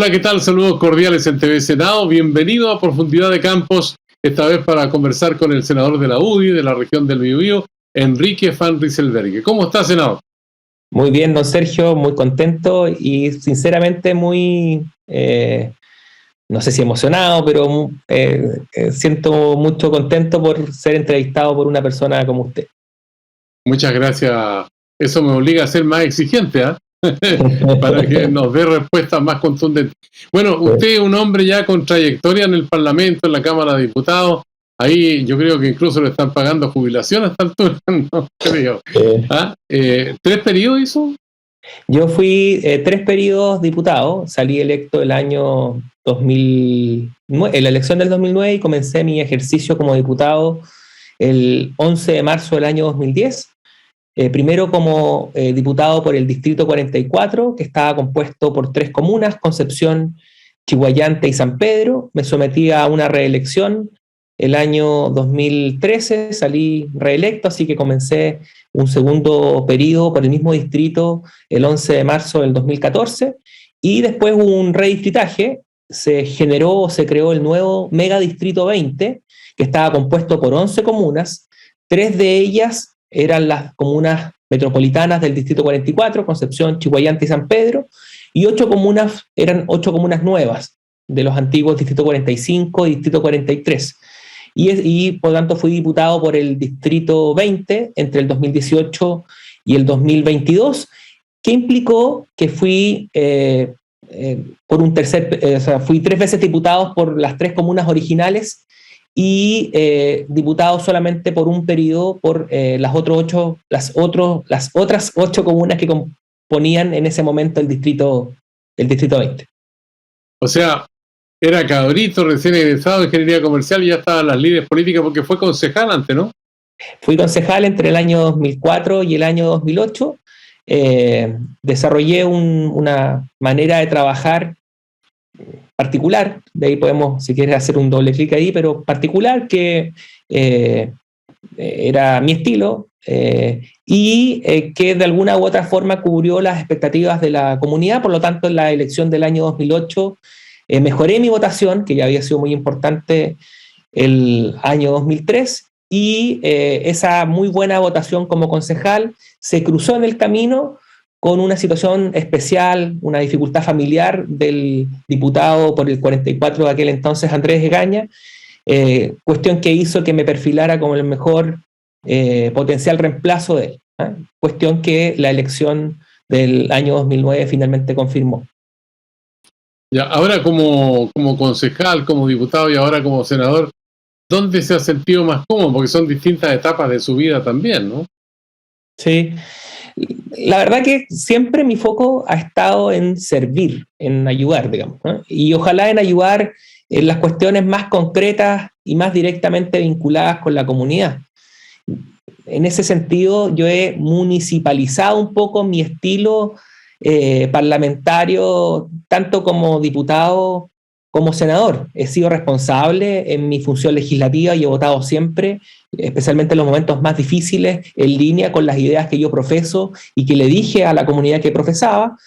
Hola, ¿qué tal? Saludos cordiales en TV Senado. Bienvenido a Profundidad de Campos, esta vez para conversar con el senador de la UDI, de la región del Biobío, Enrique Van Rysselberghe. ¿Cómo está, senador? Muy bien, don Sergio, muy contento y sinceramente muy, no sé si emocionado, pero siento mucho contento por ser entrevistado por una persona como usted. Muchas gracias. Eso me obliga a ser más exigente, ¿ah? Para que nos dé respuestas más contundentes. Bueno, usted es un hombre ya con trayectoria en el Parlamento, en la Cámara de Diputados. Ahí yo creo que incluso le están pagando jubilación a esta altura, no creo. ¿Ah? ¿3 periodos hizo? Yo fui 3 periodos diputado, salí electo el año 2009, en la elección del 2009 y comencé mi ejercicio como diputado el 11 de marzo del año 2010. Primero como diputado por el Distrito 44, que estaba compuesto por 3 comunas, Concepción, Chiguayante y San Pedro. Me sometí a una reelección el año 2013, salí reelecto, así que comencé un segundo periodo por el mismo distrito el 11 de marzo del 2014, y después hubo un redistritaje, se creó el nuevo Megadistrito 20, que estaba compuesto por 11 comunas, 3 de ellas eran las comunas metropolitanas del Distrito 44, Concepción, Chiguayante y San Pedro, y 8 comunas eran 8 comunas nuevas de los antiguos Distrito 45 y Distrito 43. Y por lo tanto fui diputado por el Distrito 20 entre el 2018 y el 2022, que implicó que fui fui 3 veces diputado por las 3 comunas originales y diputado solamente por un periodo por las otras 8 comunas que componían en ese momento el distrito 20. O sea, era cabrito, recién egresado de Ingeniería Comercial y ya estaban las líderes políticas porque fue concejal antes, ¿no? Fui concejal entre el año 2004 y el año 2008. Desarrollé una manera de trabajar particular, de ahí podemos, si quieres, hacer un doble clic ahí, pero particular, que era mi estilo, que de alguna u otra forma cubrió las expectativas de la comunidad. Por lo tanto, en la elección del año 2008 mejoré mi votación, que ya había sido muy importante el año 2003, y esa muy buena votación como concejal se cruzó en el camino con una situación especial, una dificultad familiar del diputado por el 44 de aquel entonces, Andrés Egaña, cuestión que hizo que me perfilara como el mejor potencial reemplazo de él. Cuestión que la elección del año 2009 finalmente confirmó. Ya, ahora como concejal, como diputado y ahora como senador, ¿dónde se ha sentido más cómodo? Porque son distintas etapas de su vida también, ¿no? Sí. La verdad que siempre mi foco ha estado en servir, en ayudar, digamos, ¿no? Y ojalá en ayudar en las cuestiones más concretas y más directamente vinculadas con la comunidad. En ese sentido, yo he municipalizado un poco mi estilo parlamentario, tanto como diputado como senador. He sido responsable en mi función legislativa y he votado siempre, especialmente en los momentos más difíciles, en línea con las ideas que yo profeso y que le dije a la comunidad que profesaba.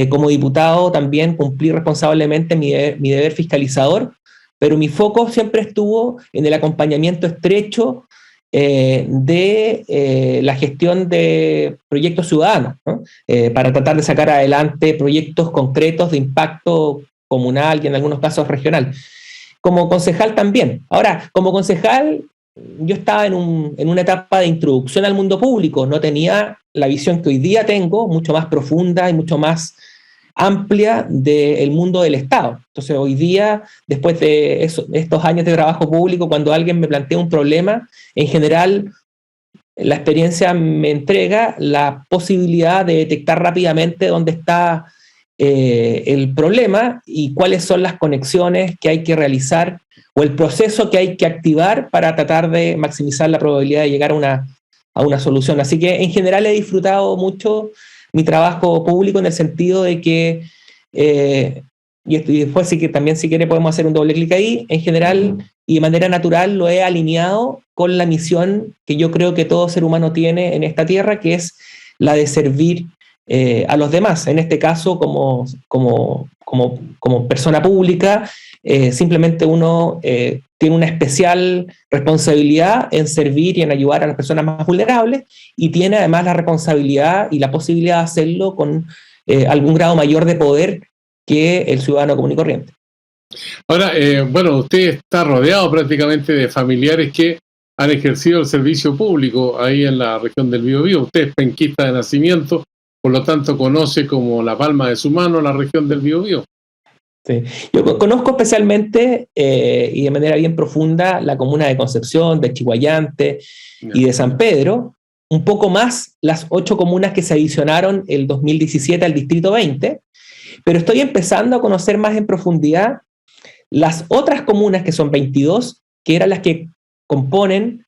Como diputado también cumplí responsablemente mi deber fiscalizador, pero mi foco siempre estuvo en el acompañamiento estrecho de la gestión de proyectos ciudadanos, ¿no? Para tratar de sacar adelante proyectos concretos de impacto comunal y en algunos casos regional. Como concejal también. Ahora, como concejal, yo estaba en una etapa de introducción al mundo público, no tenía la visión que hoy día tengo, mucho más profunda y mucho más amplia del mundo del Estado. Entonces, hoy día, después de estos años de trabajo público, cuando alguien me plantea un problema, en general, la experiencia me entrega la posibilidad de detectar rápidamente dónde está el problema y cuáles son las conexiones que hay que realizar o el proceso que hay que activar para tratar de maximizar la probabilidad de llegar a una solución. Así que, en general, he disfrutado mucho mi trabajo público en el sentido de que, y después sí que también si quiere podemos hacer un doble clic ahí, en general y de manera natural lo he alineado con la misión que yo creo que todo ser humano tiene en esta tierra, que es la de servir a los demás. En este caso, como persona pública, simplemente uno tiene una especial responsabilidad en servir y en ayudar a las personas más vulnerables, y tiene además la responsabilidad y la posibilidad de hacerlo con algún grado mayor de poder que el ciudadano común y corriente. Ahora, bueno, usted está rodeado prácticamente de familiares que han ejercido el servicio público ahí en la región del Biobío. Usted es penquista de nacimiento, por lo tanto conoce como la palma de su mano la región del Biobío. Sí. Yo conozco especialmente y de manera bien profunda la comuna de Concepción, de Chiguayante y de San Pedro, un poco más las 8 comunas que se adicionaron el 2017 al Distrito 20, pero estoy empezando a conocer más en profundidad las otras comunas, que son 22, que eran las que componen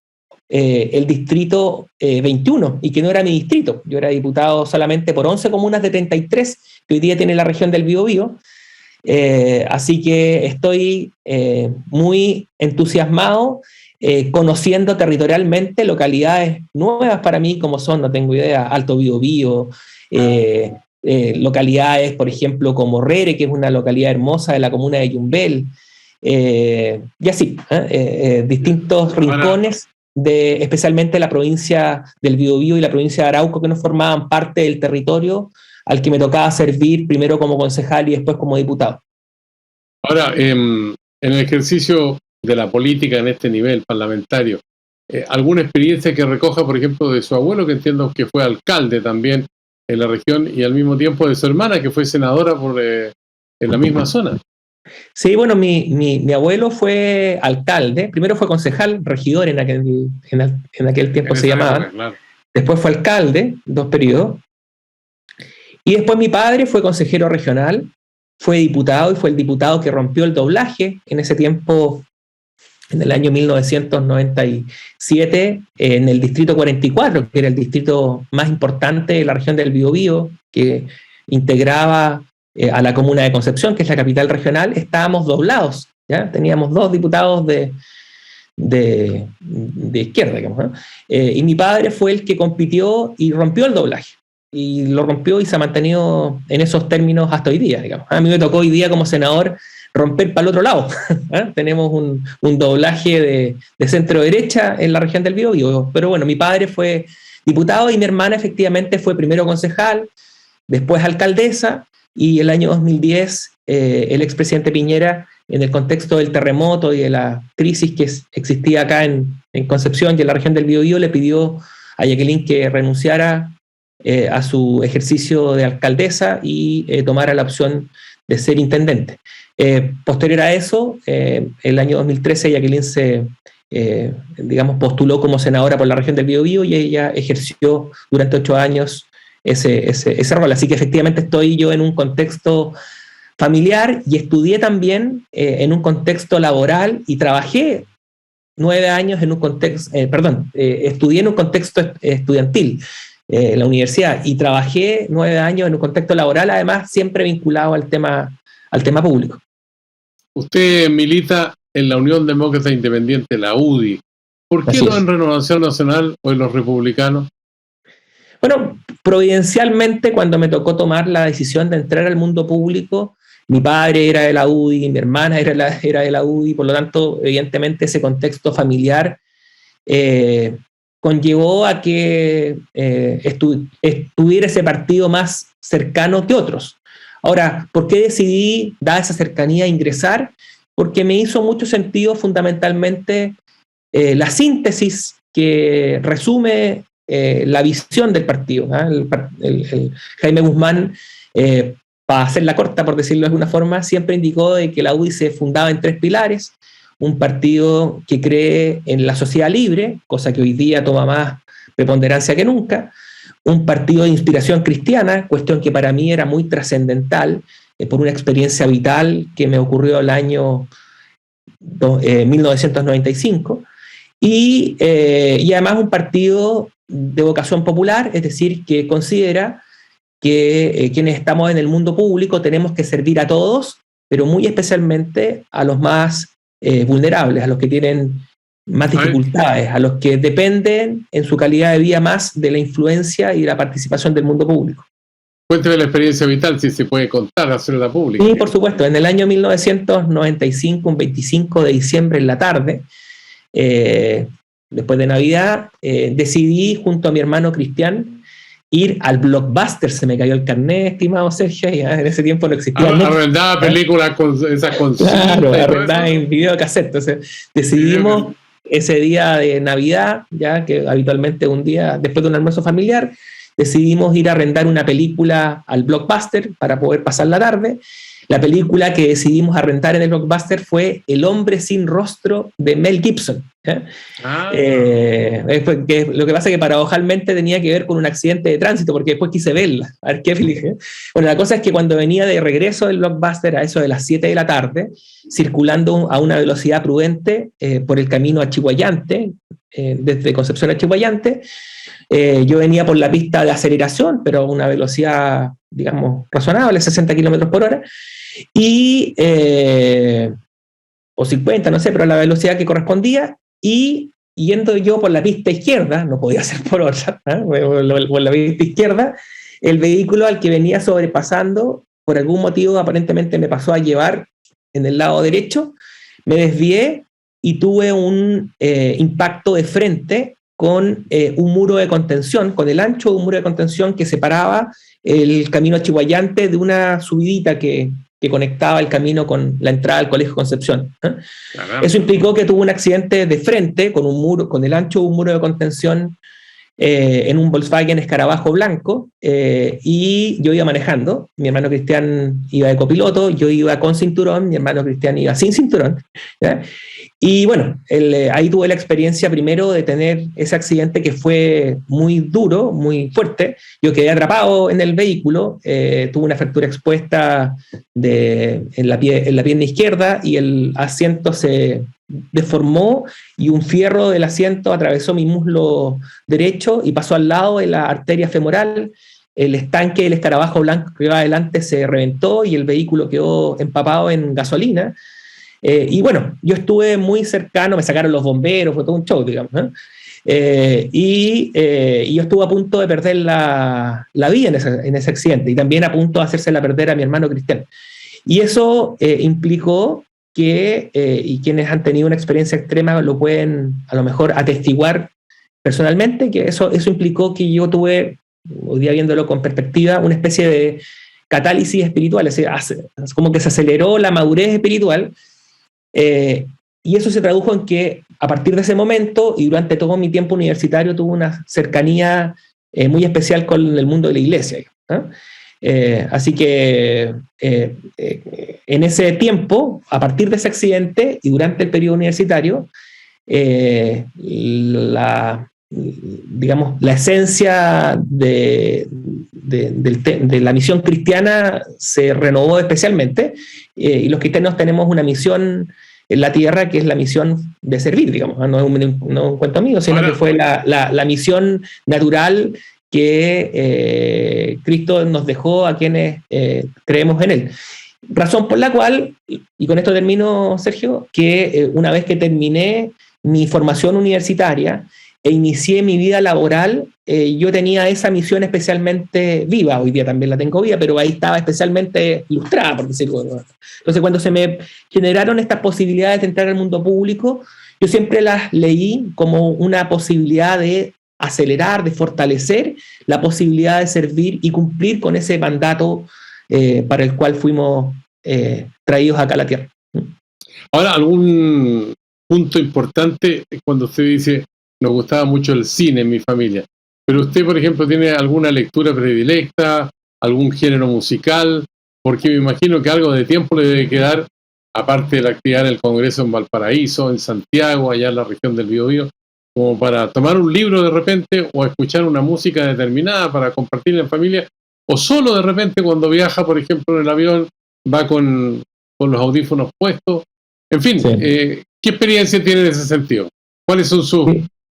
el Distrito 21, y que no era mi distrito. Yo era diputado solamente por 11 comunas de 33 que hoy día tiene la región del Biobío. Así que estoy muy entusiasmado conociendo territorialmente localidades nuevas para mí, como son, no tengo idea, Alto Biobío, localidades, por ejemplo, como Rere, que es una localidad hermosa de la comuna de Yumbel, y así, distintos rincones especialmente la provincia del Biobío y la provincia de Arauco, que no formaban parte del territorio al que me tocaba servir primero como concejal y después como diputado. Ahora, en el ejercicio de la política en este nivel parlamentario, ¿alguna experiencia que recoja, por ejemplo, de su abuelo, que entiendo que fue alcalde también en la región, y al mismo tiempo de su hermana, que fue senadora en la misma zona? Sí, bueno, mi abuelo fue alcalde, primero fue concejal, regidor en aquel tiempo se llamaba, claro. Después fue alcalde, 2 periodos, y después mi padre fue consejero regional, fue diputado, y fue el diputado que rompió el doblaje en ese tiempo, en el año 1997, en el Distrito 44, que era el distrito más importante de la región del Biobío, que integraba a la comuna de Concepción, que es la capital regional. Estábamos doblados, ¿ya? Teníamos 2 diputados de izquierda, digamos, ¿no? Y mi padre fue el que compitió y rompió el doblaje. Y lo rompió y se ha mantenido en esos términos hasta hoy día, digamos. A mí me tocó hoy día como senador romper para el otro lado. Tenemos un doblaje de centro-derecha en la región del Biobío. Pero bueno, mi padre fue diputado y mi hermana efectivamente fue primero concejal, después alcaldesa, y el año 2010 el expresidente Piñera, en el contexto del terremoto y de la crisis que existía acá en Concepción y en la región del Biobío, le pidió a Jacqueline que renunciara a su ejercicio de alcaldesa y tomara la opción de ser intendente. Posterior a eso, el año 2013, Jacqueline se postuló como senadora por la región del Biobío, y ella ejerció durante 8 años ese rol. Así que efectivamente estoy yo en un contexto familiar, y estudié también en un contexto laboral, y trabajé 9 años en un contexto, estudié en un contexto estudiantil en la universidad, y trabajé 9 años en un contexto laboral, además siempre vinculado al tema público. Usted milita en la Unión Demócrata Independiente, la UDI. ¿Por qué no en Renovación Nacional o en los republicanos? Bueno, providencialmente, cuando me tocó tomar la decisión de entrar al mundo público, mi padre era de la UDI, mi hermana era de la UDI, por lo tanto, evidentemente ese contexto familiar conllevó a que estuviera ese partido más cercano que otros. Ahora, ¿por qué decidí, dada esa cercanía, ingresar? Porque me hizo mucho sentido fundamentalmente la síntesis que resume la visión del partido. El Jaime Guzmán, para hacerla corta, por decirlo de alguna forma, siempre indicó de que la UDI se fundaba en 3 pilares: un partido que cree en la sociedad libre, cosa que hoy día toma más preponderancia que nunca; un partido de inspiración cristiana, cuestión que para mí era muy trascendental por una experiencia vital que me ocurrió el año 1995, y además un partido de vocación popular, es decir, que considera que quienes estamos en el mundo público tenemos que servir a todos, pero muy especialmente a los más vulnerables, a los que tienen más dificultades, a los que dependen en su calidad de vida más de la influencia y la participación del mundo público. Cuénteme la experiencia vital, si se puede contar, hacerla pública. Sí, por supuesto. En el año 1995, un 25 de diciembre en la tarde, después de Navidad, decidí junto a mi hermano Cristian ir al Blockbuster. Se me cayó el carnet, estimado Sergio, ya en ese tiempo no existía. Arrendaba películas con esas consolas. Claro, arrendaba en videocassette. Entonces decidimos ese día de Navidad, ya que habitualmente un día después de un almuerzo familiar, decidimos ir a arrendar una película al Blockbuster para poder pasar la tarde. La película que decidimos arrendar en el Blockbuster fue El hombre sin rostro de Mel Gibson. Lo que pasa es que paradojalmente tenía que ver con un accidente de tránsito, porque después quise verla. A ver qué dije. Bueno, la cosa es que cuando venía de regreso del Blockbuster a eso de las 7 de la tarde, circulando a una velocidad prudente por el camino a Chihuayante, desde Concepción a Chihuayante, yo venía por la pista de aceleración, pero a una velocidad, digamos, razonable, 60 kilómetros por hora, o 50, no sé, pero a la velocidad que correspondía, y yendo yo por la pista izquierda, no podía ser por otra, por la pista izquierda, el vehículo al que venía sobrepasando, por algún motivo aparentemente me pasó a llevar en el lado derecho, me desvié y tuve un impacto de frente con un muro de contención, con el ancho de un muro de contención que separaba el camino a Chihuayante de una subidita que conectaba el camino con la entrada al Colegio Concepción. Eso implicó que tuve un accidente de frente con un muro, con el ancho de un muro de contención en un Volkswagen Escarabajo blanco, y yo iba manejando, mi hermano Cristian iba de copiloto, yo iba con cinturón, mi hermano Cristian iba sin cinturón, ¿ya? Y bueno, ahí tuve la experiencia primero de tener ese accidente que fue muy duro, muy fuerte. Yo quedé atrapado en el vehículo, tuve una fractura expuesta en la pierna izquierda y el asiento se deformó y un fierro del asiento atravesó mi muslo derecho y pasó al lado de la arteria femoral. El estanque del escarabajo blanco que iba adelante se reventó y el vehículo quedó empapado en gasolina. Y bueno, yo estuve muy cercano, me sacaron los bomberos, fue todo un show, digamos, ¿no? Y yo estuve a punto de perder la vida en ese accidente y también a punto de hacérsela perder a mi hermano Cristian. Y eso implicó que, y quienes han tenido una experiencia extrema lo pueden a lo mejor atestiguar personalmente, que eso implicó que yo tuve, hoy día viéndolo con perspectiva, una especie de catálisis espiritual, es decir, como que se aceleró la madurez espiritual. Y eso se tradujo en que a partir de ese momento y durante todo mi tiempo universitario tuve una cercanía muy especial con el mundo de la iglesia, ¿no? Así que en ese tiempo, a partir de ese accidente y durante el periodo universitario, digamos, la esencia de la misión cristiana se renovó especialmente, y los cristianos tenemos una misión en la tierra que es la misión de servir, digamos, no es un cuento mío, sino que fue la misión natural que Cristo nos dejó a quienes creemos en Él. Razón por la cual, y con esto termino, Sergio, que una vez que terminé mi formación universitaria e inicié mi vida laboral, yo tenía esa misión especialmente viva. Hoy día también la tengo viva, pero ahí estaba especialmente ilustrada, por decirlo. Entonces, cuando se me generaron estas posibilidades de entrar al mundo público, yo siempre las leí como una posibilidad de acelerar, de fortalecer la posibilidad de servir y cumplir con ese mandato para el cual fuimos traídos acá a la tierra. Ahora, algún punto importante cuando usted dice, nos gustaba mucho el cine en mi familia, pero usted, por ejemplo, ¿tiene alguna lectura predilecta, algún género musical? Porque me imagino que algo de tiempo le debe quedar, aparte de la actividad en el Congreso en Valparaíso, en Santiago, allá en la región del Biobío, como para tomar un libro de repente o escuchar una música determinada para compartir en familia, o solo de repente cuando viaja, por ejemplo, en el avión, va con los audífonos puestos. En fin, sí. ¿Qué experiencia tiene en ese sentido? ¿Cuáles son sus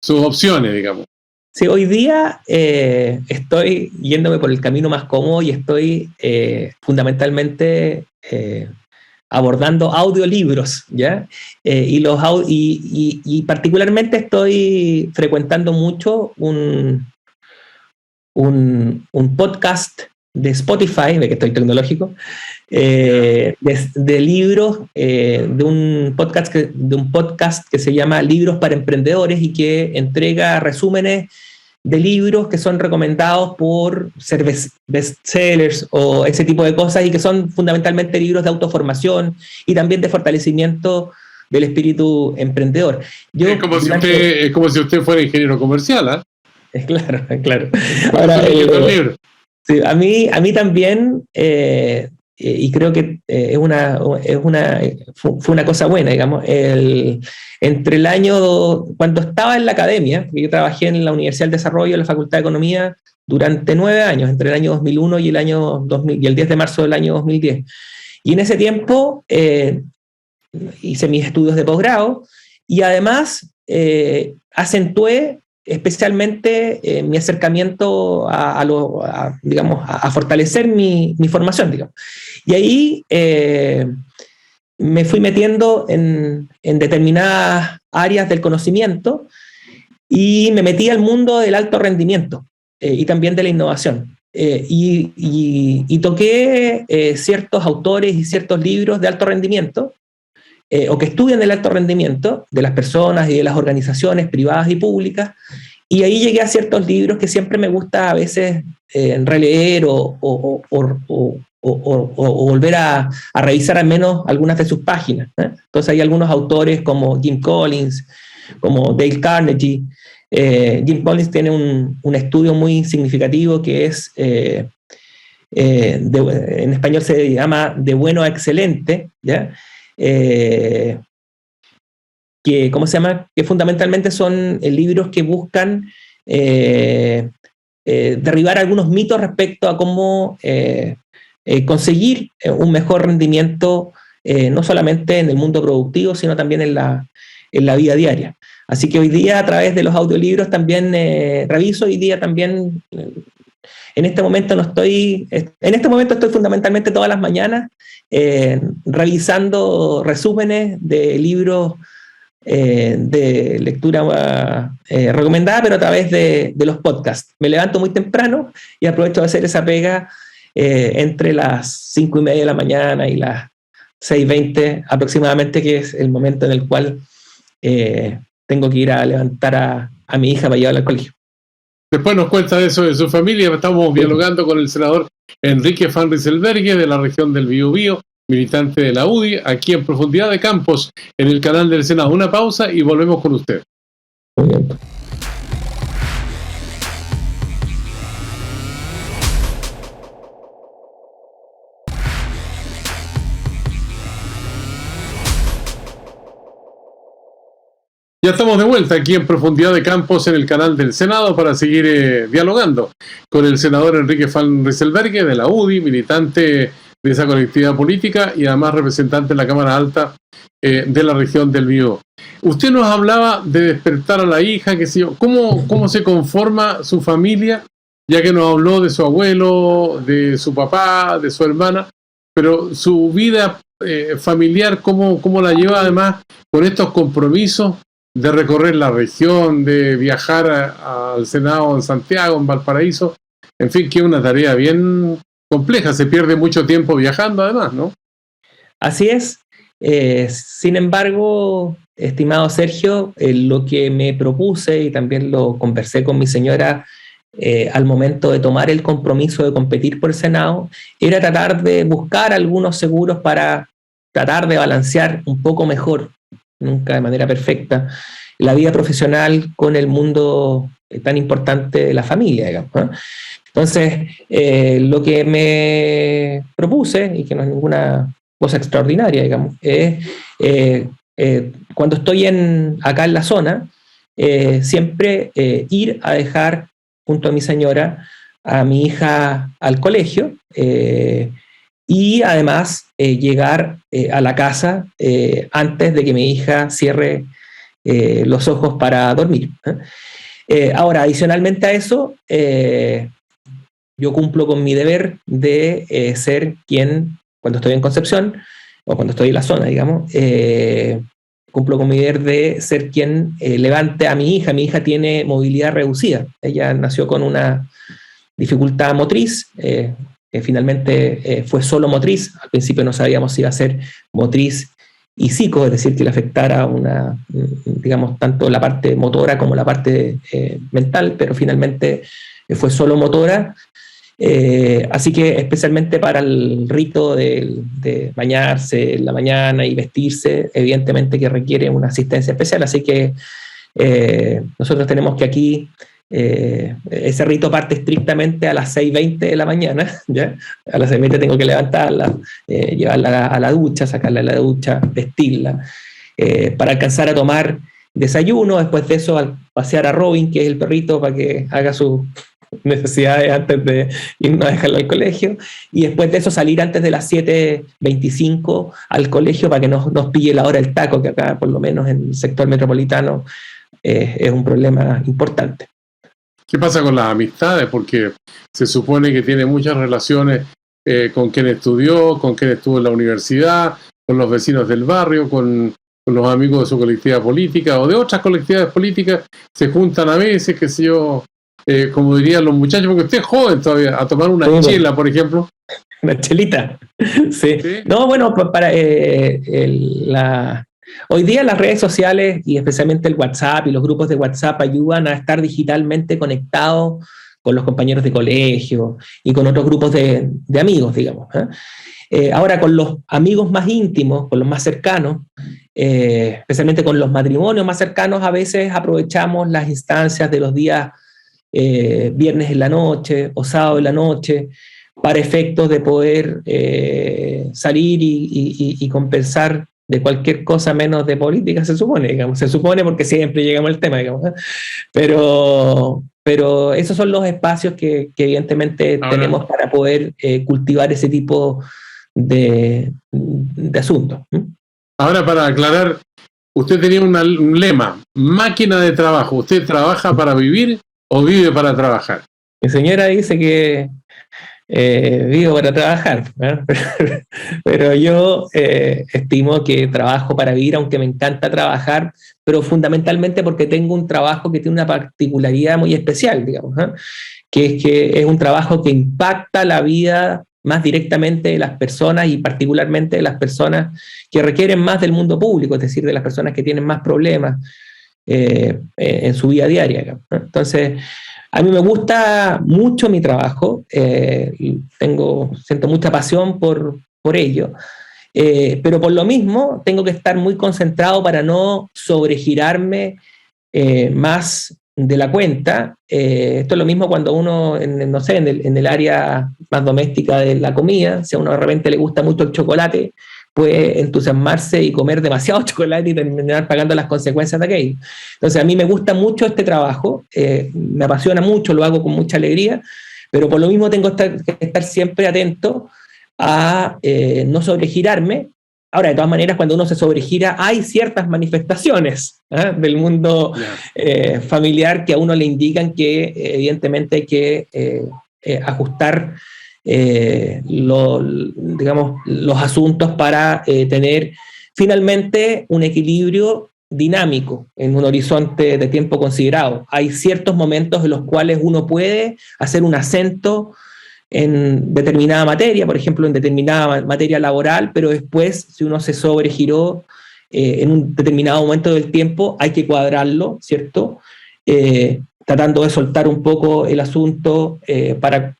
opciones, digamos? Sí, hoy día estoy yéndome por el camino más cómodo y estoy fundamentalmente abordando audiolibros, ¿ya? Y particularmente estoy frecuentando mucho un podcast de Spotify, ve que estoy tecnológico, de libros, de un podcast que se llama Libros para Emprendedores y que entrega resúmenes de libros que son recomendados por ser bestsellers o ese tipo de cosas y que son fundamentalmente libros de autoformación y también de fortalecimiento del espíritu emprendedor. Es como si usted fuera ingeniero comercial, ¿ah? Claro, claro. Ahora, sí, a mí también, y creo que fue una cosa buena, digamos, entre el año, cuando estaba en la academia, yo trabajé en la Universidad del Desarrollo, en la Facultad de Economía, durante 9 años, entre el año 2001 y el año 2000, y el 10 de marzo del año 2010. Y en ese tiempo hice mis estudios de posgrado y además acentué especialmente mi acercamiento a fortalecer mi formación, digamos. Y ahí me fui metiendo en determinadas áreas del conocimiento y me metí al mundo del alto rendimiento y también de la innovación. Y toqué ciertos autores y ciertos libros de alto rendimiento, o que estudian el alto rendimiento de las personas y de las organizaciones privadas y públicas, y ahí llegué a ciertos libros que siempre me gusta a veces releer o volver a revisar al menos algunas de sus páginas, ¿eh? Entonces hay algunos autores como Jim Collins, como Dale Carnegie. Jim Collins tiene un estudio muy significativo que es, en español se llama De bueno a excelente, ¿ya? Que fundamentalmente son libros que buscan derribar algunos mitos respecto a cómo conseguir un mejor rendimiento, no solamente en el mundo productivo, sino también en la vida diaria. Así que hoy día, a través de los audiolibros, también reviso. Hoy día también, en este momento estoy fundamentalmente todas las mañanas revisando resúmenes de libros de lectura recomendada, pero a través de los podcasts. Me levanto muy temprano y aprovecho de hacer esa pega entre las 5:30 de la mañana y las 6:20 aproximadamente, que es el momento en el cual tengo que ir a levantar a mi hija para llevarla al colegio. Después nos cuenta eso de su familia. Estamos dialogando con el senador Enrique Van Rysselberghe, de la región del Biobío, militante de la UDI, aquí en Profundidad de Campos, en el canal del Senado. Una pausa y volvemos con usted. Muy bien. Ya estamos de vuelta aquí en Profundidad de Campos en el canal del Senado para seguir dialogando con el senador Enrique Van Rysselberghe de la UDI, militante de esa colectividad política y además representante en la Cámara Alta de la región del Biobío. Usted nos hablaba de despertar a la hija, qué sé yo. ¿Cómo se conforma su familia? Ya que nos habló de su abuelo, de su papá, de su hermana, pero su vida familiar, ¿cómo la lleva además con estos compromisos de recorrer la región, de viajar al Senado en Santiago, en Valparaíso? En fin, que es una tarea bien compleja, se pierde mucho tiempo viajando además, ¿no? Así es. Sin embargo, estimado Sergio, lo que me propuse y también lo conversé con mi señora al momento de tomar el compromiso de competir por el Senado, era tratar de buscar algunos seguros para tratar de balancear un poco mejor, nunca de manera perfecta, la vida profesional con el mundo tan importante de la familia, digamos, ¿no? Entonces, lo que me propuse, y que no es ninguna cosa extraordinaria, digamos, es cuando estoy acá en la zona, siempre ir a dejar junto a mi señora a mi hija al colegio, y además llegar a la casa antes de que mi hija cierre los ojos para dormir. Ahora, adicionalmente a eso, yo cumplo con mi deber de ser quien, cuando estoy en Concepción, o cuando estoy en la zona, digamos, cumplo con mi deber de ser quien levante a mi hija. Mi hija tiene movilidad reducida. Ella nació con una dificultad motriz, finalmente fue solo motriz. Al principio no sabíamos si iba a ser motriz y psico, es decir, que le afectara digamos, tanto la parte motora como la parte mental, pero finalmente fue solo motora. Así que especialmente para el rito de bañarse en la mañana y vestirse, evidentemente que requiere una asistencia especial. Así que nosotros tenemos que aquí ese rito parte estrictamente a las 6:20 de la mañana, ¿ya? A las 6:20 tengo que levantarla, llevarla a la ducha, sacarla de la ducha, vestirla, para alcanzar a tomar desayuno. Después de eso, pasear a Robin, que es el perrito, para que haga sus necesidades antes de irnos a dejarla al colegio, y después de eso salir antes de las 7:25 al colegio para que nos pille la hora del taco, que acá por lo menos en el sector metropolitano es un problema importante. ¿Qué pasa con las amistades? Porque se supone que tiene muchas relaciones con quien estudió, con quien estuvo en la universidad, con los vecinos del barrio, con los amigos de su colectividad política o de otras colectividades políticas. Se juntan a veces, qué sé yo, como dirían los muchachos, porque usted es joven todavía, a tomar una chela, por ejemplo. Una chelita. Sí. ¿Sí? No, bueno, para hoy día las redes sociales y especialmente el WhatsApp y los grupos de WhatsApp ayudan a estar digitalmente conectados con los compañeros de colegio y con otros grupos de amigos, digamos. Ahora, con los amigos más íntimos, con los más cercanos, especialmente con los matrimonios más cercanos, a veces aprovechamos las instancias de los días viernes en la noche o sábado en la noche para efectos de poder salir y compensar de cualquier cosa menos de política, se supone porque siempre llegamos al tema, digamos, pero esos son los espacios que evidentemente tenemos para poder cultivar ese tipo de asuntos. Ahora, para aclarar, usted tenía un lema: máquina de trabajo. ¿Usted trabaja para vivir o vive para trabajar? Mi señora dice que vivo para trabajar, ¿eh? Pero yo estimo que trabajo para vivir, aunque me encanta trabajar, pero fundamentalmente porque tengo un trabajo que tiene una particularidad muy especial, digamos, ¿eh? Que es un trabajo que impacta la vida más directamente de las personas y particularmente de las personas que requieren más del mundo público, es decir, de las personas que tienen más problemas en su vida diaria, ¿no? Entonces, a mí me gusta mucho mi trabajo, siento mucha pasión por ello, pero por lo mismo tengo que estar muy concentrado para no sobregirarme más de la cuenta. Esto es lo mismo cuando uno, no sé, en el área más doméstica de la comida, si a uno de repente le gusta mucho el chocolate, puede entusiasmarse y comer demasiado chocolate y terminar pagando las consecuencias de aquello. Entonces, a mí me gusta mucho este trabajo, me apasiona mucho, lo hago con mucha alegría, pero por lo mismo tengo que estar siempre atento a no sobregirarme. Ahora, de todas maneras, cuando uno se sobregira, hay ciertas manifestaciones del mundo familiar que a uno le indican que evidentemente hay que ajustar los asuntos para tener finalmente un equilibrio dinámico en un horizonte de tiempo considerado. Hay ciertos momentos en los cuales uno puede hacer un acento en determinada materia, por ejemplo, en determinada materia laboral, pero después, si uno se sobregiró en un determinado momento del tiempo, hay que cuadrarlo, ¿cierto? Tratando de soltar un poco el asunto para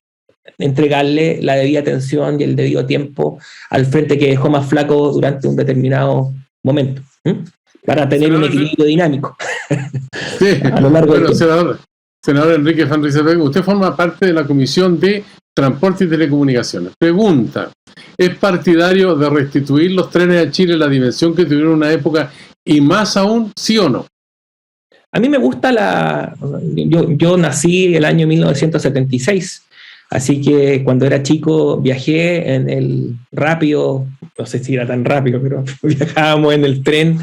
entregarle la debida atención y el debido tiempo al frente que dejó más flaco durante un determinado momento, para tener un equilibrio dinámico. Sí, a lo largo del tiempo. Senador Enrique Van Rysselberghe, usted forma parte de la Comisión de Transporte y Telecomunicaciones. Pregunta: ¿es partidario de restituir los trenes a Chile la dimensión que tuvieron en una época y más aún, sí o no? A mí me gusta yo nací el año 1976, así que cuando era chico viajé en el rápido, no sé si era tan rápido, pero viajábamos en el tren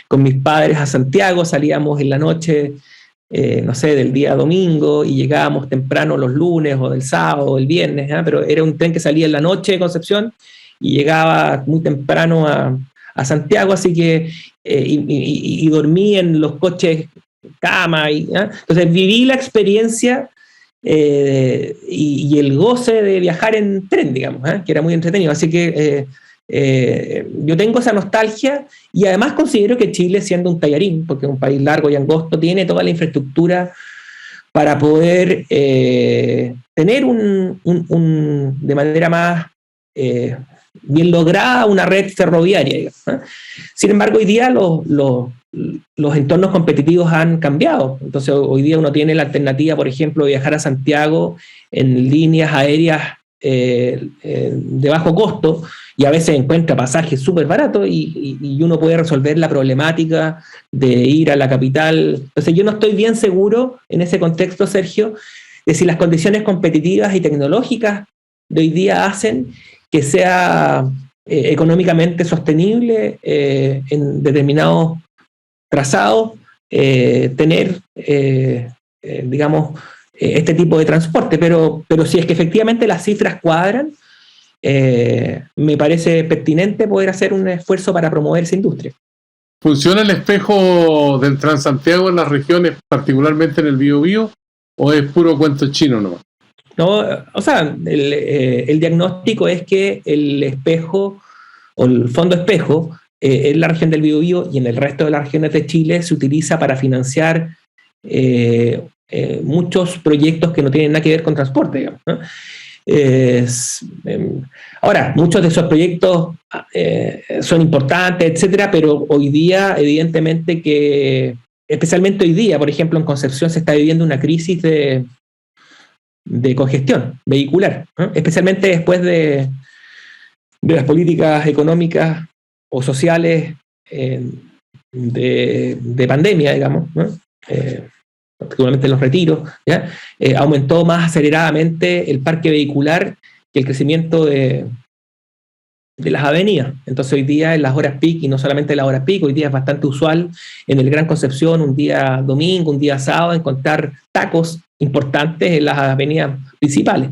con mis padres a Santiago, salíamos en la noche, no sé, del día domingo y llegábamos temprano los lunes o del sábado o el viernes, pero era un tren que salía en la noche de Concepción y llegaba muy temprano a Santiago, así que y dormí en los coches cama. Entonces viví la experiencia y el goce de viajar en tren, digamos, que era muy entretenido. Así que yo tengo esa nostalgia y además considero que Chile, siendo un tallarín, porque es un país largo y angosto, tiene toda la infraestructura para poder tener de manera más bien lograda una red ferroviaria, digamos. Sin embargo, hoy día los entornos competitivos han cambiado. Entonces, hoy día uno tiene la alternativa, por ejemplo, de viajar a Santiago en líneas aéreas de bajo costo, y a veces encuentra pasajes súper baratos y uno puede resolver la problemática de ir a la capital. Entonces yo no estoy bien seguro en ese contexto, Sergio, de si las condiciones competitivas y tecnológicas de hoy día hacen que sea económicamente sostenible en determinados trazados tener, digamos, este tipo de transporte, pero si es que efectivamente las cifras cuadran, me parece pertinente poder hacer un esfuerzo para promover esa industria. ¿Funciona el espejo del Transantiago en las regiones, particularmente en el Biobío, o es puro cuento chino nomás? No, o sea, el diagnóstico es que el espejo o el fondo espejo en la región del Biobío y en el resto de las regiones de Chile se utiliza para financiar muchos proyectos que no tienen nada que ver con transporte, digamos, ¿no? Ahora, muchos de esos proyectos son importantes, etcétera, pero hoy día, evidentemente que, especialmente hoy día, por ejemplo, en Concepción se está viviendo una crisis de congestión vehicular, ¿no? Especialmente después de las políticas económicas o sociales de pandemia, digamos, ¿no? Particularmente los retiros, ¿ya? Aumentó más aceleradamente el parque vehicular que el crecimiento de las avenidas. Entonces hoy día en las horas peak, y no solamente en las horas peak, hoy día es bastante usual en el Gran Concepción, un día domingo, un día sábado, encontrar tacos importantes en las avenidas principales.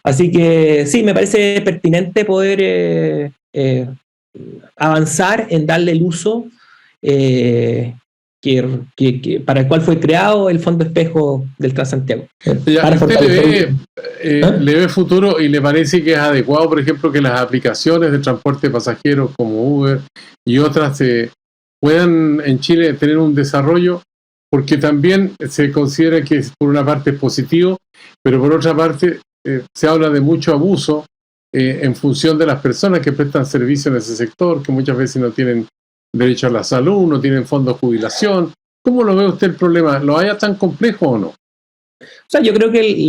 Así que sí, me parece pertinente poder avanzar en darle el uso para el cual fue creado el Fondo Espejo del Transantiago. ¿Usted le ve futuro y le parece que es adecuado, por ejemplo, que las aplicaciones de transporte de pasajeros como Uber y otras puedan en Chile tener un desarrollo? Porque también se considera que por una parte es positivo, pero por otra parte se habla de mucho abuso en función de las personas que prestan servicio en ese sector, que muchas veces no tienen derecho a la salud, no tienen fondo de jubilación. ¿Cómo lo ve usted el problema? ¿Lo haya tan complejo o no? O sea, yo creo que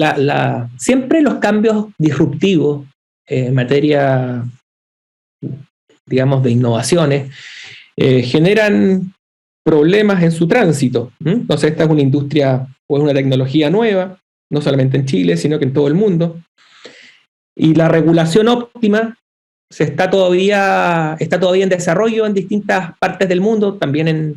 siempre los cambios disruptivos en materia, digamos, de innovaciones, generan problemas en su tránsito. Entonces, esta es una industria o es una tecnología nueva, no solamente en Chile, sino que en todo el mundo. Y la regulación óptima está todavía en desarrollo en distintas partes del mundo, también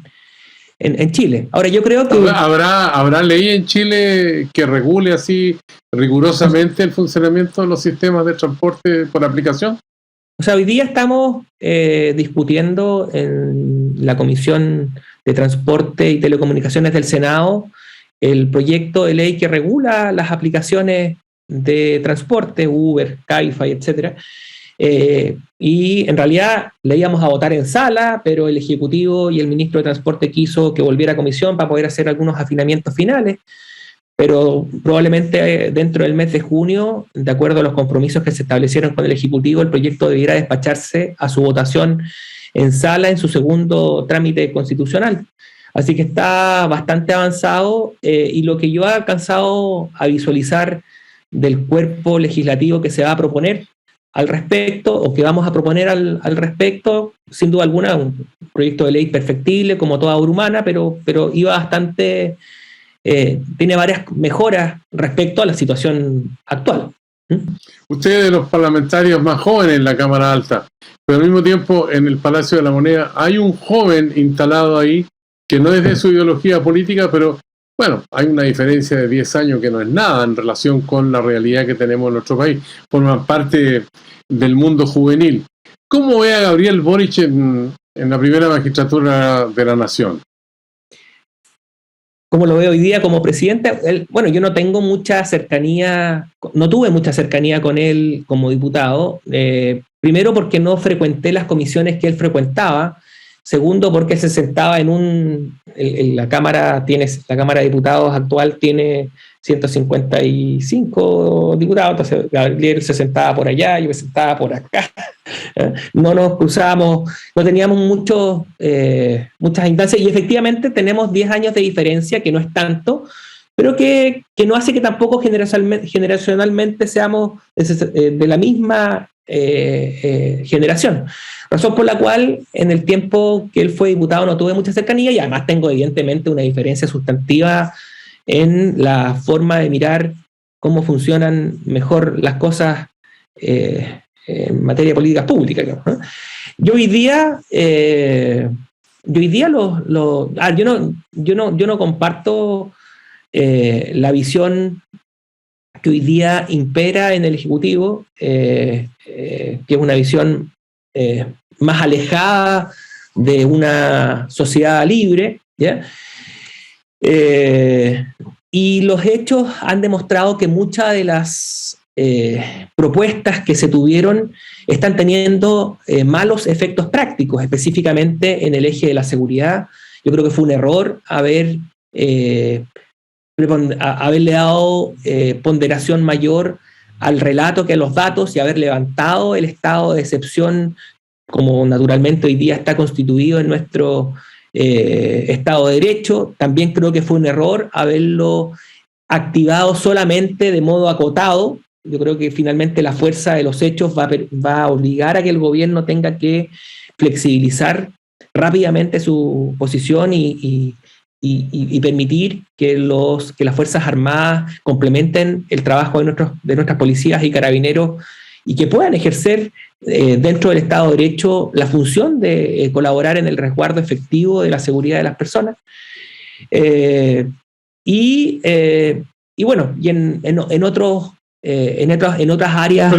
en Chile. Ahora, yo creo que ¿Habrá ley en Chile que regule así rigurosamente el funcionamiento de los sistemas de transporte por aplicación? O sea, hoy día estamos discutiendo en la Comisión de Transporte y Telecomunicaciones del Senado el proyecto de ley que regula las aplicaciones de transporte, Uber, Cabify, etcétera. Y en realidad le íbamos a votar en sala, pero el Ejecutivo y el Ministro de Transporte quiso que volviera a comisión para poder hacer algunos afinamientos finales, pero probablemente dentro del mes de junio, de acuerdo a los compromisos que se establecieron con el Ejecutivo, el proyecto debiera despacharse a su votación en sala en su segundo trámite constitucional. Así que está bastante avanzado y lo que yo he alcanzado a visualizar del cuerpo legislativo que se va a proponer al respecto, o que vamos a proponer al respecto, sin duda alguna, un proyecto de ley perfectible, como toda obra humana, pero iba bastante, tiene varias mejoras respecto a la situación actual. Usted es de los parlamentarios más jóvenes en la Cámara Alta, pero al mismo tiempo en el Palacio de la Moneda hay un joven instalado ahí que no es de su ideología política, pero bueno, hay una diferencia de 10 años que no es nada en relación con la realidad que tenemos en nuestro país. Forman parte del mundo juvenil. ¿Cómo ve a Gabriel Boric en la primera magistratura de la Nación? ¿Cómo lo veo hoy día como presidente? Bueno, yo no tengo mucha cercanía, no tuve mucha cercanía con él como diputado. Primero porque no frecuenté las comisiones que él frecuentaba. Segundo porque se sentaba la Cámara de Diputados actual tiene 155 diputados, entonces Gabriel se sentaba por allá, yo me sentaba por acá. No nos cruzábamos, no teníamos muchas instancias, y efectivamente tenemos 10 años de diferencia, que no es tanto, pero que no hace que tampoco generacionalmente seamos de la misma generación. Razón por la cual en el tiempo que él fue diputado no tuve mucha cercanía, y además tengo evidentemente una diferencia sustantiva en la forma de mirar cómo funcionan mejor las cosas en materia de políticas públicas, ¿no? Yo hoy día yo no comparto la visión que hoy día impera en el Ejecutivo, que es una visión más alejada de una sociedad libre, ¿ya? Y los hechos han demostrado que muchas de las propuestas que se tuvieron están teniendo malos efectos prácticos, específicamente en el eje de la seguridad. Yo creo que fue un error haberle dado ponderación mayor al relato que a los datos, y haber levantado el estado de excepción como naturalmente hoy día está constituido en nuestro Estado de Derecho. También creo que fue un error haberlo activado solamente de modo acotado. Yo creo que finalmente la fuerza de los hechos va a obligar a que el gobierno tenga que flexibilizar rápidamente su posición y permitir que las Fuerzas Armadas complementen el trabajo de nuestras policías y carabineros, y que puedan ejercer dentro del Estado de Derecho la función de colaborar en el resguardo efectivo de la seguridad de las personas. Y bueno, y en otras áreas.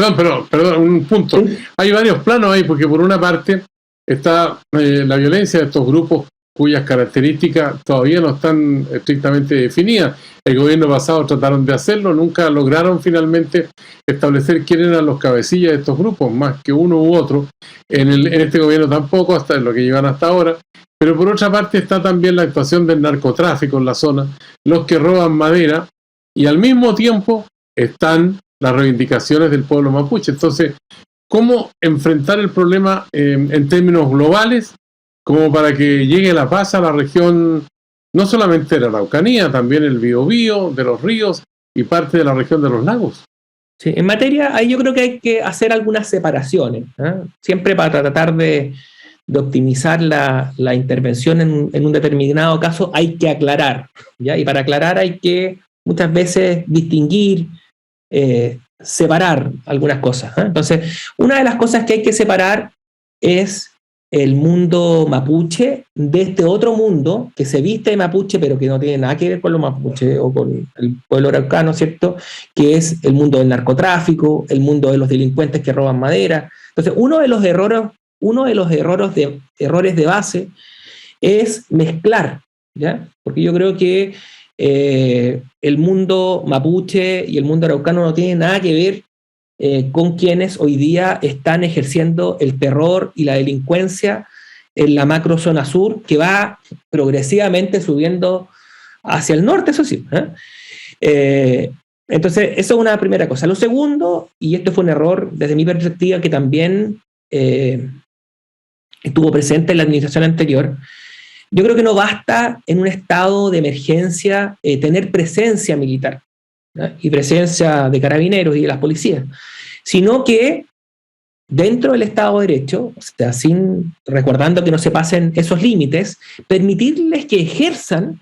Perdón, un punto. ¿Sí? Hay varios planos ahí, porque por una parte está la violencia de estos grupos cuyas características todavía no están estrictamente definidas. El gobierno pasado trataron de hacerlo, nunca lograron finalmente establecer quiénes eran los cabecillas de estos grupos, más que uno u otro. En este gobierno tampoco, hasta lo que llevan hasta ahora. Pero por otra parte está también la actuación del narcotráfico en la zona, los que roban madera, y al mismo tiempo están las reivindicaciones del pueblo mapuche. Entonces, ¿cómo enfrentar el problema en términos globales, como para que llegue la paz a la región, no solamente de la Araucanía, también el Biobío, de los ríos y parte de la región de los lagos? Sí, en materia, ahí yo creo que hay que hacer algunas separaciones, ¿eh? Siempre para tratar de optimizar la intervención en un determinado caso hay que aclarar, ¿ya? Y para aclarar hay que muchas veces distinguir, separar algunas cosas, ¿eh? Entonces, una de las cosas que hay que separar es el mundo mapuche de este otro mundo que se viste de mapuche, pero que no tiene nada que ver con los mapuche o con el pueblo araucano, ¿cierto? Que es el mundo del narcotráfico, el mundo de los delincuentes que roban madera. Entonces, uno de los errores de base es mezclar, ¿ya? Porque yo creo que el mundo mapuche y el mundo araucano no tienen nada que ver con quienes hoy día están ejerciendo el terror y la delincuencia en la macro zona sur, que va progresivamente subiendo hacia el norte, eso sí, ¿eh? Entonces, eso es una primera cosa. Lo segundo, y esto fue un error desde mi perspectiva, que también estuvo presente en la administración anterior. Yo creo que no basta en un estado de emergencia tener presencia militar, ¿no? Y presencia de carabineros y de las policías, sino que dentro del Estado de Derecho, o sea, recordando que no se pasen esos límites, permitirles que ejerzan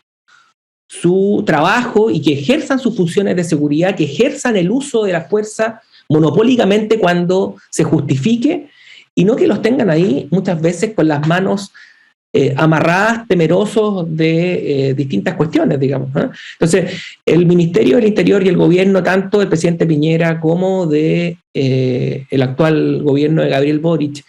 su trabajo y que ejerzan sus funciones de seguridad, que ejerzan el uso de la fuerza monopólicamente cuando se justifique, y no que los tengan ahí muchas veces con las manos amarradas, temerosos de distintas cuestiones, digamos, ¿eh? Entonces, el Ministerio del Interior y el gobierno, tanto del presidente Piñera como de el actual gobierno de Gabriel Boric,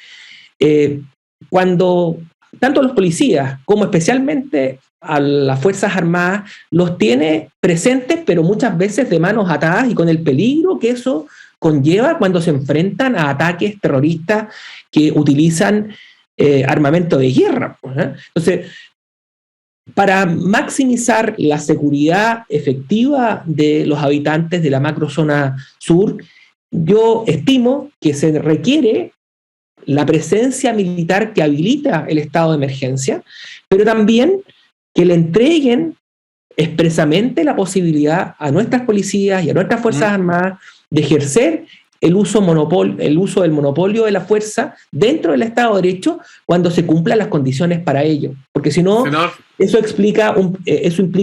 cuando tanto a los policías como especialmente a las Fuerzas Armadas los tiene presentes, pero muchas veces de manos atadas y con el peligro que eso conlleva cuando se enfrentan a ataques terroristas que utilizan armamento de guerra. Entonces, para maximizar la seguridad efectiva de los habitantes de la macrozona sur, yo estimo que se requiere la presencia militar que habilita el estado de emergencia, pero también que le entreguen expresamente la posibilidad a nuestras policías y a nuestras Fuerzas Armadas de ejercer el uso del monopolio de la fuerza dentro del Estado de Derecho cuando se cumplan las condiciones para ello. Porque si no, eso implica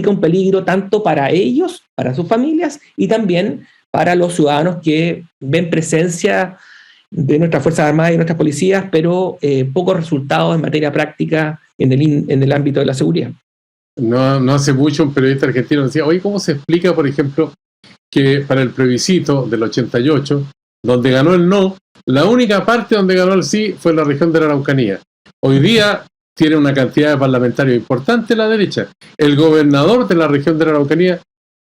un peligro tanto para ellos, para sus familias, y también para los ciudadanos que ven presencia de nuestras Fuerzas Armadas y nuestras policías, pero pocos resultados en materia práctica en el ámbito de la seguridad. No hace mucho un periodista argentino decía, oye, ¿cómo se explica, por ejemplo, que para el plebiscito del 88, donde ganó el no, la única parte donde ganó el sí fue la región de la Araucanía? Hoy día tiene una cantidad de parlamentarios importante la derecha. El gobernador de la región de la Araucanía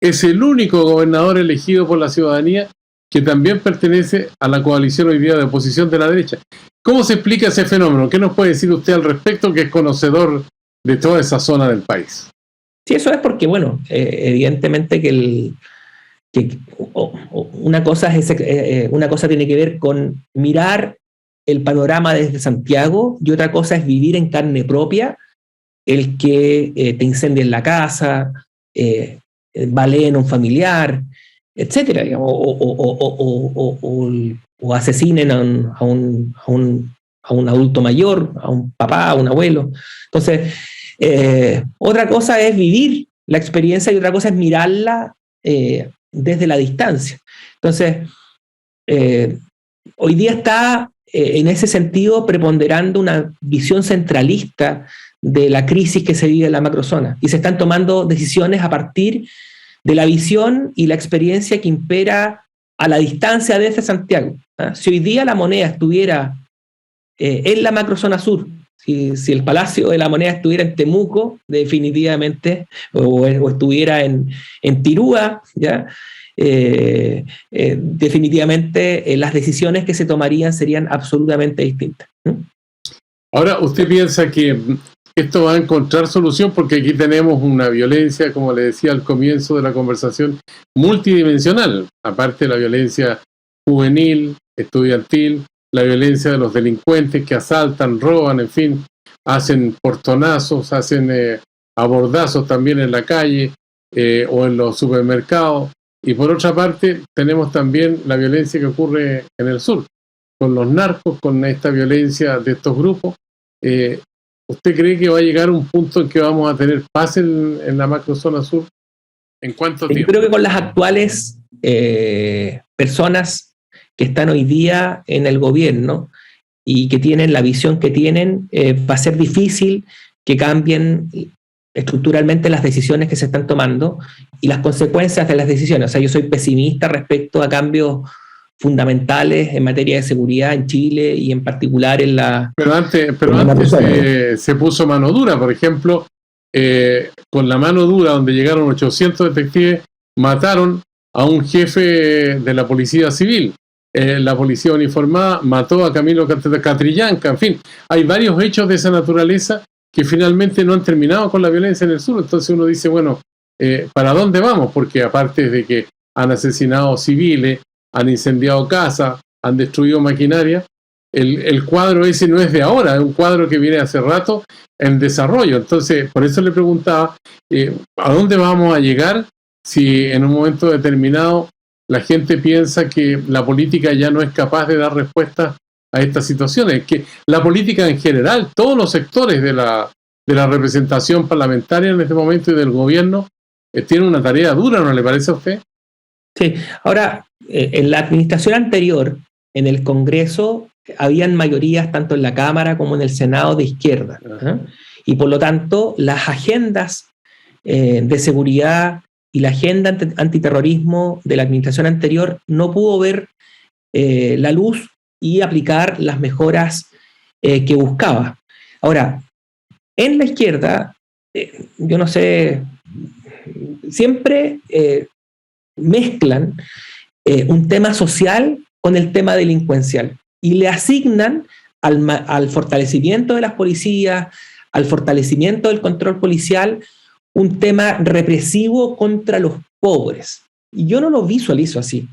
es el único gobernador elegido por la ciudadanía que también pertenece a la coalición hoy día de oposición de la derecha. ¿Cómo se explica ese fenómeno? ¿Qué nos puede decir usted al respecto, que es conocedor de toda esa zona del país? Sí, eso es porque, bueno, evidentemente que una cosa tiene que ver con mirar el panorama desde Santiago y otra cosa es vivir en carne propia el que te incendien la casa, baleen a un familiar, etcétera, digamos, o asesinen a un adulto mayor, a un papá, a un abuelo. Entonces, otra cosa es vivir la experiencia y otra cosa es mirarla desde la distancia. Entonces, hoy día está en ese sentido preponderando una visión centralista de la crisis que se vive en la macrozona y se están tomando decisiones a partir de la visión y la experiencia que impera a la distancia desde Santiago. Si hoy día la moneda estuviera en la macrozona sur, si el Palacio de la Moneda estuviera en Temuco, definitivamente, o estuviera en Tirúa, ¿ya? Definitivamente las decisiones que se tomarían serían absolutamente distintas. Ahora, ¿usted piensa que esto va a encontrar solución? Porque aquí tenemos una violencia, como le decía al comienzo de la conversación, multidimensional, aparte de la violencia juvenil, estudiantil, la violencia de los delincuentes que asaltan, roban, en fin, hacen portonazos, hacen abordazos también en la calle o en los supermercados. Y por otra parte, tenemos también la violencia que ocurre en el sur, con los narcos, con esta violencia de estos grupos. ¿Usted cree que va a llegar un punto en que vamos a tener paz en la macrozona sur? ¿En cuánto tiempo? Yo creo que con las actuales personas que están hoy día en el gobierno y que tienen la visión que tienen, va a ser difícil que cambien estructuralmente las decisiones que se están tomando y las consecuencias de las decisiones. O sea, yo soy pesimista respecto a cambios fundamentales en materia de seguridad en Chile y en particular en la... Pero antes se puso mano dura, por ejemplo, con la mano dura donde llegaron 800 detectives, mataron a un jefe de la policía civil. La policía uniformada mató a Camilo Catrillanca, en fin, hay varios hechos de esa naturaleza que finalmente no han terminado con la violencia en el sur. Entonces uno dice, bueno, ¿para dónde vamos? Porque aparte de que han asesinado civiles, han incendiado casas, han destruido maquinaria, el cuadro ese no es de ahora, es un cuadro que viene hace rato en desarrollo. Entonces, por eso le preguntaba, ¿a dónde vamos a llegar si en un momento determinado la gente piensa que la política ya no es capaz de dar respuesta a estas situaciones? Que la política en general, todos los sectores de la representación parlamentaria en este momento y del gobierno, tienen una tarea dura, ¿no le parece a usted? Sí, ahora, en la administración anterior, en el Congreso, habían mayorías tanto en la Cámara como en el Senado de izquierda, y por lo tanto las agendas de seguridad y la agenda antiterrorismo de la administración anterior no pudo ver la luz y aplicar las mejoras que buscaba. Ahora, en la izquierda, yo no sé, siempre mezclan un tema social con el tema delincuencial y le asignan al fortalecimiento de las policías, al fortalecimiento del control policial, un tema represivo contra los pobres. Y yo no lo visualizo así.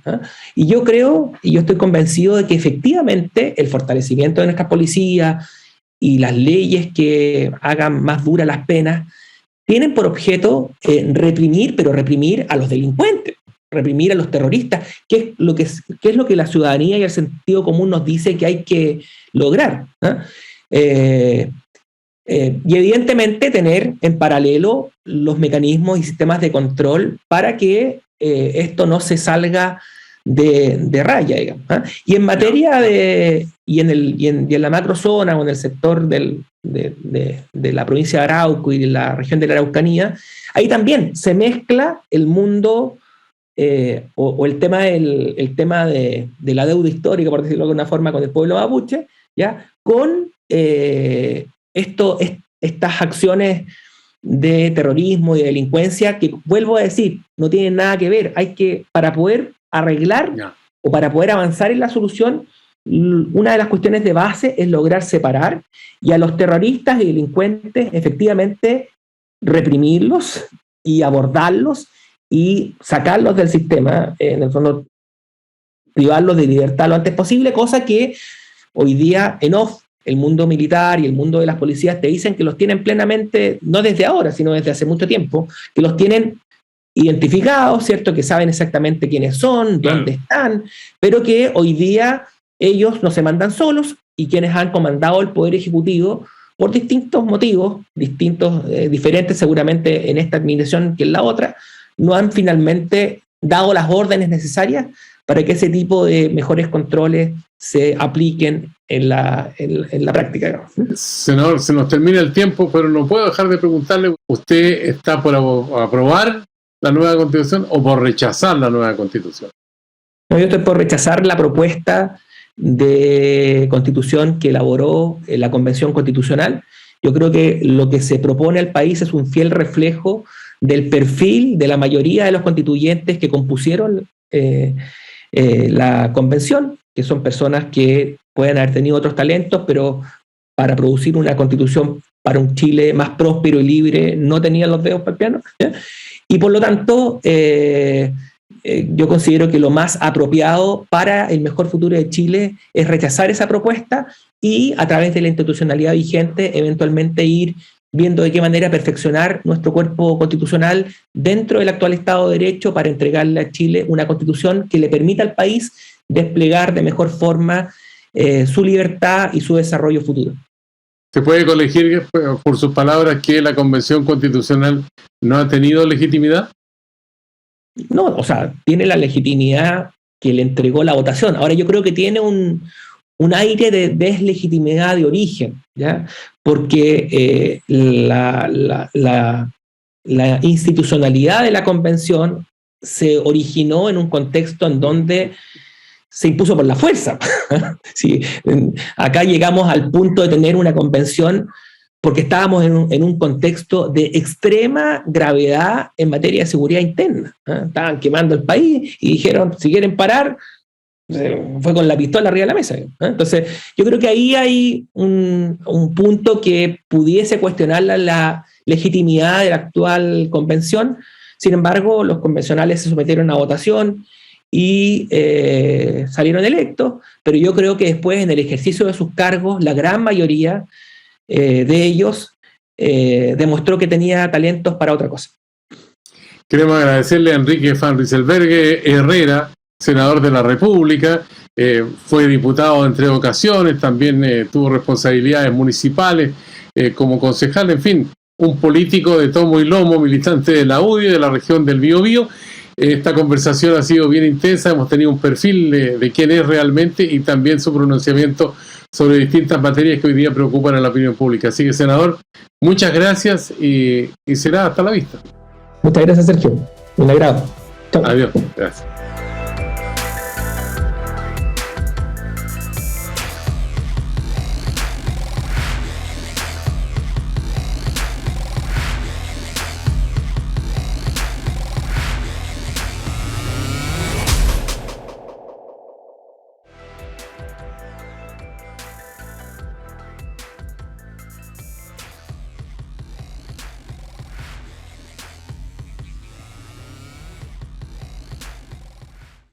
Y yo creo, y yo estoy convencido de que efectivamente el fortalecimiento de nuestras policías y las leyes que hagan más duras las penas tienen por objeto reprimir, pero reprimir a los delincuentes, reprimir a los terroristas, que es lo que la ciudadanía y el sentido común nos dice que hay que lograr. Y evidentemente tener en paralelo los mecanismos y sistemas de control para que esto no se salga de raya, digamos. Y en materia y en la macrozona o en el sector de la provincia de Arauco y de la región de la Araucanía, ahí también se mezcla el mundo o el tema de la deuda histórica, por decirlo de alguna forma, con el pueblo mapuche, ¿ya? Con estas acciones de terrorismo y de delincuencia que, vuelvo a decir, no tienen nada que ver. Para poder arreglar o para poder avanzar en la solución, una de las cuestiones de base es lograr separar y a los terroristas y delincuentes efectivamente reprimirlos y abordarlos y sacarlos del sistema, en el fondo privarlos de libertad lo antes posible, cosa que hoy día en off el mundo militar y el mundo de las policías te dicen que los tienen plenamente, no desde ahora, sino desde hace mucho tiempo, que los tienen identificados, ¿cierto? Que saben exactamente quiénes son, dónde están, pero que hoy día ellos no se mandan solos y quienes han comandado el Poder Ejecutivo por distintos motivos, diferentes seguramente en esta administración que en la otra, no han finalmente dado las órdenes necesarias para que ese tipo de mejores controles se apliquen en la práctica. Senador, se nos termina el tiempo, pero no puedo dejar de preguntarle, ¿usted está por aprobar la nueva Constitución o por rechazar la nueva Constitución? No, yo estoy por rechazar la propuesta de Constitución que elaboró la Convención Constitucional. Yo creo que lo que se propone al país es un fiel reflejo del perfil de la mayoría de los constituyentes que compusieron la convención, que son personas que pueden haber tenido otros talentos, pero para producir una constitución para un Chile más próspero y libre no tenían los dedos para el piano, ¿ya? Y por lo tanto yo considero que lo más apropiado para el mejor futuro de Chile es rechazar esa propuesta y a través de la institucionalidad vigente eventualmente ir viendo de qué manera perfeccionar nuestro cuerpo constitucional dentro del actual Estado de Derecho para entregarle a Chile una constitución que le permita al país desplegar de mejor forma su libertad y su desarrollo futuro. ¿Se puede colegir por sus palabras que la Convención Constitucional no ha tenido legitimidad? No, o sea, tiene la legitimidad que le entregó la votación. Ahora yo creo que tiene un aire de deslegitimidad de origen, ¿ya? Porque la institucionalidad de la convención se originó en un contexto en donde se impuso por la fuerza. Sí, acá llegamos al punto de tener una convención porque estábamos en un contexto de extrema gravedad en materia de seguridad interna. Estaban quemando el país y dijeron, si quieren parar, fue con la pistola arriba de la mesa. Entonces, yo creo que ahí hay un punto que pudiese cuestionar la legitimidad de la actual convención. Sin embargo, los convencionales se sometieron a votación y salieron electos, pero yo creo que después, en el ejercicio de sus cargos, la gran mayoría de ellos demostró que tenía talentos para otra cosa. Queremos agradecerle a Enrique Van Rysselberghe Herrera, senador de la República, fue diputado en 3 ocasiones, también tuvo responsabilidades municipales como concejal, en fin, un político de tomo y lomo, militante de la UDI, de la región del Biobío. Esta conversación ha sido bien intensa, hemos tenido un perfil de quién es realmente y también su pronunciamiento sobre distintas materias que hoy día preocupan a la opinión pública. Así que, senador, muchas gracias y será hasta la vista. Muchas gracias, Sergio. Un agrado. Chao. Adiós. Gracias.